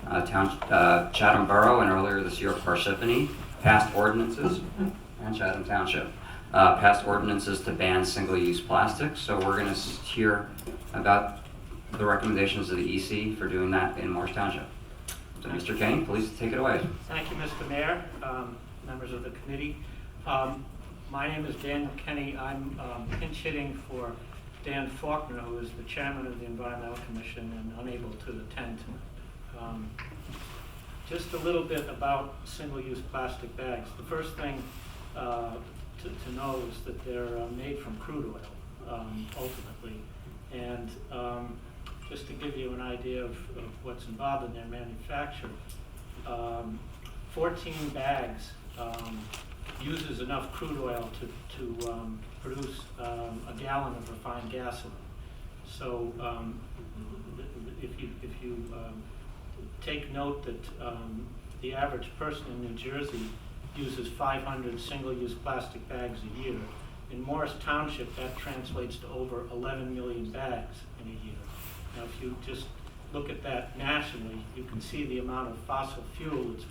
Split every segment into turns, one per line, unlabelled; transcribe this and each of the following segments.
Chatham Borough, and earlier this year Parsippany passed ordinances, and Chatham Township passed ordinances to ban single-use plastics. So we're going to hear about the recommendations of the EC for doing that in Morris Township. So Mr. Kenney, please take it away.
Thank you, Mr. Mayor, members of the committee. My name is Daniel Kenney. I'm pinch hitting for Dan Faulkner, who is the chairman of the Environmental Commission and unable to attend tonight. Just a little bit about single-use plastic bags. The first thing to know is that they're made from crude oil, ultimately. And just to give you an idea of what's involved in their manufacture, 14 bags uses enough crude oil to produce a gallon of refined gasoline. So if you take note that the average person in New Jersey uses 500 single-use plastic bags a year, in Morris Township that translates to over 11 million bags in a year. Now if you just look at that nationally, you can see the amount of fossil fuel that's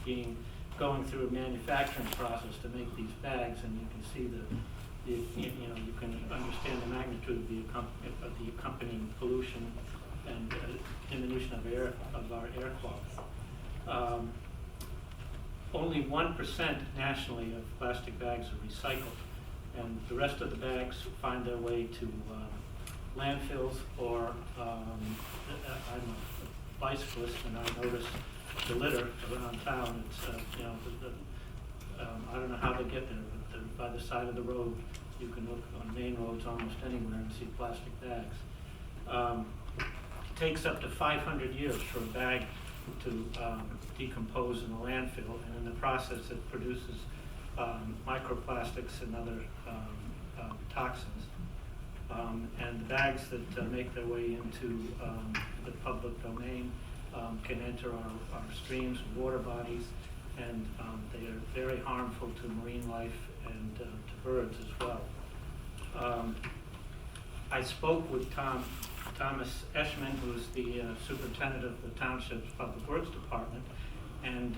going through a manufacturing process to make these bags, and you can see you can understand the magnitude of the accompanying pollution and diminution of our air quality. Only 1% nationally of plastic bags are recycled, and the rest of the bags find their way to landfills, or I'm a bicyclist and I notice the litter around town. It's I don't know how they get there, but by the side of the road, you can look on main roads almost anywhere and see plastic bags. It takes up to 500 years for a bag to decompose in a landfill, and in the process it produces microplastics and other toxins. And the bags that make their way into the public domain can enter our streams and water bodies, and they are very harmful to marine life and to birds as well. I spoke with Thomas Eschman, who is the superintendent of the Township's Public Works Department, and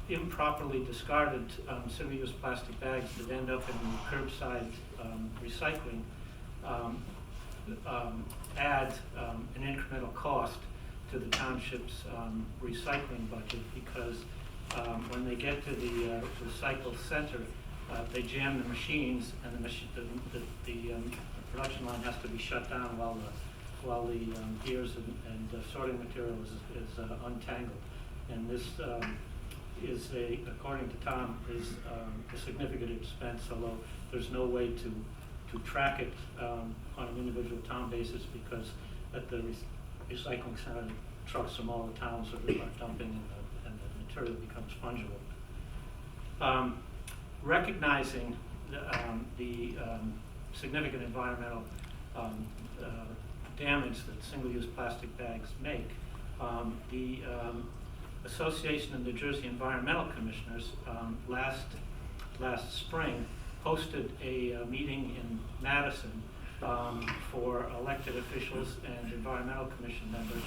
improperly discarded single-use plastic bags that end up in curbside recycling add an incremental cost to the township's recycling budget, because when they get to the recycle center, they jam the machines, and the production line has to be shut down while the gears and sorting material is untangled. And this is according to Tom, is a significant expense, although there's no way to track it on an individual town basis, because at the recycling center, trucks from all the towns are dumping, and the material becomes fungible. Recognizing the significant environmental damage that single-use plastic bags make, the Association of New Jersey Environmental Commissioners last spring hosted a meeting in Madison for elected officials and environmental commission members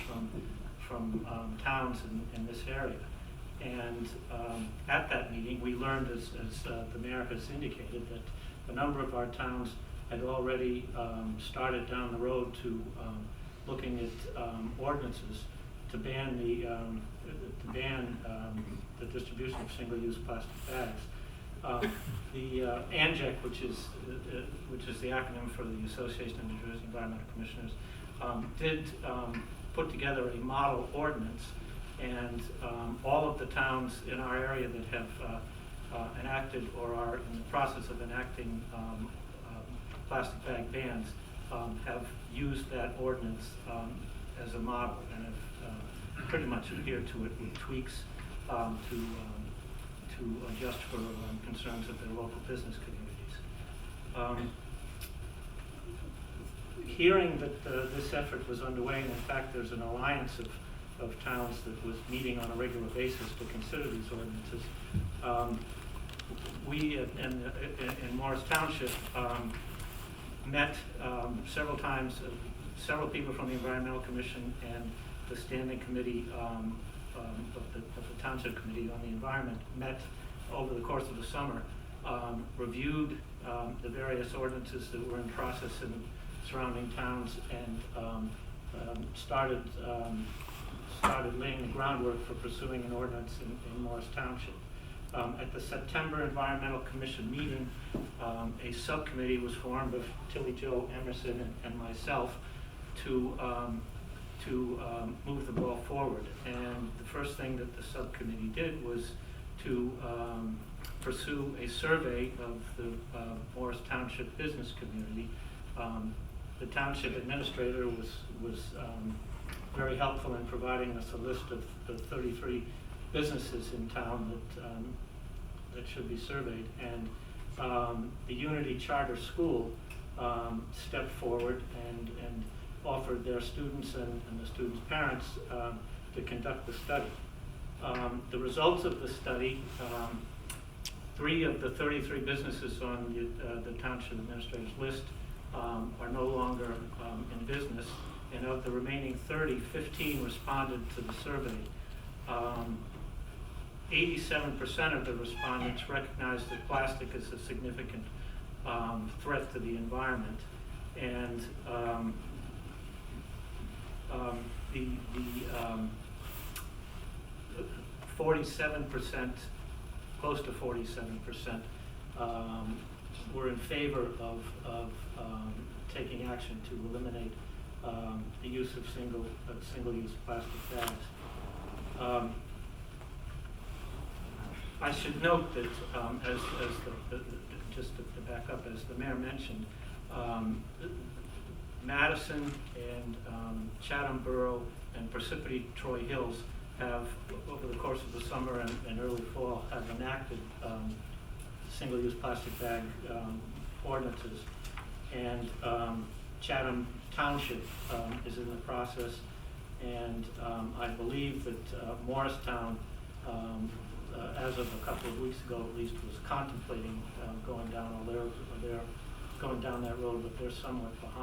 from towns in this area. And at that meeting, we learned, as the mayor has indicated, that a number of our towns had already started down the road to looking at ordinances to ban the distribution of single-use plastic bags. The ANJEC, which is the acronym for the Association of New Jersey Environmental Commissioners, did put together a model ordinance, and all of the towns in our area that have enacted or are in the process of enacting plastic bag bans have used that ordinance as a model, and have pretty much adhered to it with tweaks to adjust for concerns of their local business communities. Hearing that this effort was underway, and in fact there's an alliance of towns that was meeting on a regular basis to consider these ordinances, we in Morris Township met several times, several people from the Environmental Commission and the standing committee of the Township Committee on the Environment met over the course of the summer, reviewed the various ordinances that were in process in surrounding towns, and started laying the groundwork for pursuing an ordinance in Morris Township. At the September Environmental Commission meeting, a subcommittee was formed of Tilly Joe Emerson and myself to move the ball forward. And the first thing that the subcommittee did was to pursue a survey of the Morris Township business community. The township administrator was very helpful in providing us a list of the 33 businesses in town that should be surveyed. And the Unity Charter School stepped forward and offered their students and the students' parents to conduct the study. The results of the study, 3 of the 33 businesses on the township administrator's list are no longer in business, and of the remaining 30, 15 responded to the survey. 87% of the respondents recognized that plastic is a significant threat to the environment, and the 47%, close to 47%, were in favor of taking action to eliminate the use of single-use plastic bags. I should note that, just to back up, as the mayor mentioned, Madison and Chatham Borough and Parsippany Troy Hills have, over the course of the summer and early fall, have enacted single-use plastic bag ordinances. And Chatham Township is in the process, and I believe that Morristown, as of a couple of weeks ago at least, was contemplating going down, although they're going down that road, but they're somewhat behind.